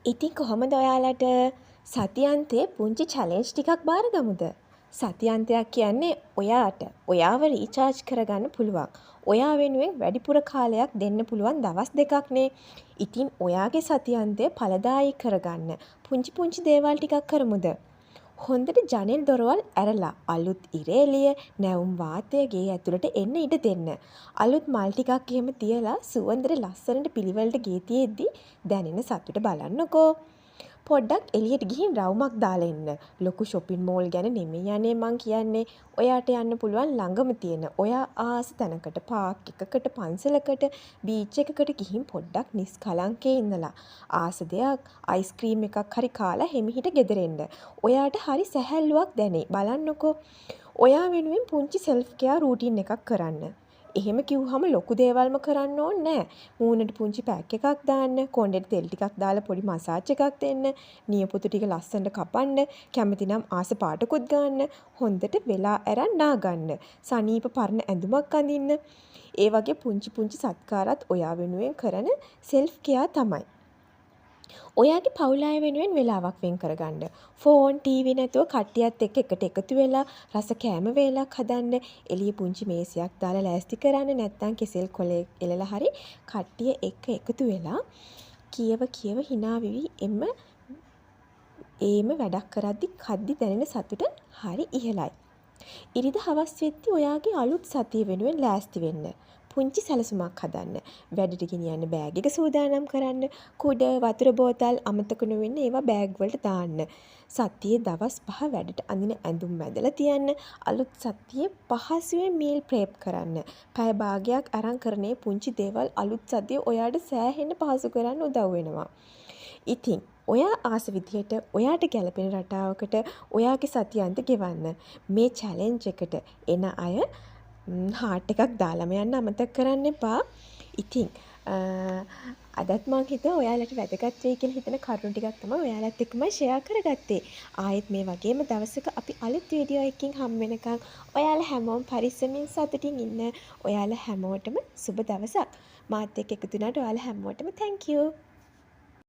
ඉතින් කොහොමද ඔයාලට සතියන්තයේ පුංචි චැලෙන්ජ් ටිකක් බාරගමුද? සතියන්තයක් කියන්නේ ඔයාට ඔයාව රීචාර්ජ් කරගන්න පුළුවන්. ඔයා වෙනුවෙන් වැඩිපුර කාලයක් දෙන්න පුළුවන් දවස් දෙකක්නේ. ඉතින් ඔයාගේ සතියන්තය ඵලදායී කරගන්න පුංචි පුංචි දේවල් ටිකක් කරමුද? හොඳට ජනෙල් දොරවල් ඇරලා අලුත් ඉර එළිය නැවුම් වාතය ගේ ඇතුළට එන්න ඉඩ දෙන්න. අලුත් මල් ටිකක් එහෙම තියලා සුවඳට ලස්සනට පිළිවෙලට ගේ තියෙද්දි දැනෙන සතුට බලන්නකෝ. පොඩ්ඩක් එළියට ගිහින් රවුමක් දාලා එන්න. ලොකු shopping mall ගැන නෙමෙයි අනේ මං කියන්නේ. ඔයාට යන්න පුළුවන් ළඟම තියෙන ඔයා ආස තැනකට පාක් එකකට පන්සලකට බීච් එකකට ගිහින් පොඩ්ඩක් නිස්කලංකේ ඉඳලා ආස දෙයක් අයිස්ක්‍රීම් එකක් හරි කාලා හිමිහිට ගෙදර එන්න. ඔයාට හරි සැහැල්ලුවක් දැනේ. බලන්නකෝ. ඔයා වෙනුවෙන් පුංචි self care routine එකක් කරන්න. එහෙම කිව්වහම ලොකු දේවල්ම කරන්න ඕනේ නැහැ. මූණට පුංචි පැක් එකක් දාන්න, කොණ්ඩෙට තෙල් ටිකක් දාලා පොඩි මසාජ් එකක් දෙන්න, නියපොතු ටික ලස්සනට කපන්න, කැමති නම් ආස පාටකුත් ගන්න, හොඳට වෙලා අරන් නාගන්න, සනීප පරණ ඇඳුමක් අඳින්න. ඒ වගේ පුංචි පුංචි සත්කාරات ඔයා වෙනුවෙන් කරන self care තමයි. ඔයාගේ පවුල අය වෙනුවෙන් වෙලාවක් වෙන් කරගන්න. ෆෝන්, ටීවී නැතුව කට්ටියත් එක්ක එකට එකතු වෙලා රස කෑම වේලක් හදන්න. එළිය පුංචි මේසයක් දාලා ලෑස්ති කරන්න. නැත්නම් කෙසෙල් කොලේ එලලා හරි කට්ටිය එක්ක එකතු වෙලා කියව hina වෙවි එම වැඩක් කරද්දි කද්දි දැනෙන සතුට හරි ඉහළයි. ඉරිදා හවස් වෙද්දි ඔයාගේ අලුත් සතිය වෙනුවෙන් ලෑස්ති වෙන්න. පුංචි සැලසුමක් හදන්න. වැඩට ගෙනියන්න බෑග් එක සූදානම් කරන්න. කුඩ, වතුර බෝතල් අමතක නොවෙන්න ඒවා බෑග් වලට දාන්න. සතියේ දවස් 5 වැඩට අඳින ඇඳුම් බැඳලා තියන්න. අලුත් සතියේ පහසුවෙන් මීල් ප්‍රෙප් කරන්න. පැය භාගයක් අරන් කරන්නේ පුංචි දේවල් අලුත් සතියේ ඔයාට සෑහෙන්න පහසු කරන්න උදව් වෙනවා. ඉතින් ඔයා ආස විදිහට ඔයාට ගැළපෙන රටාවකට ඔයාගේ සතියන්ත ගෙවන්න. මේ චැලෙන්ජ් එකට එන අය හાર્ට් එකක් දාලම යන්න අමතක කරන්න එපා. ඉතින් අදත් මං හිතුවා ඔයාලට වැදගත් වෙයි කියලා හිතන කරුණු ටිකක් තමයි ඔයාලත් එක්කම ෂෙයා කරගත්තේ. ආයෙත් මේ වගේම දවසක අපි අලුත් වීඩියෝ එකකින් හම් වෙනකන් ඔයාලා හැමෝම පරිස්සමින් සතුටින් ඉන්න. ඔයාලා හැමෝටම සුබ දවසක්. මාත් එක්ක එකතු වුණාට ඔයාලා හැමෝටම thank you.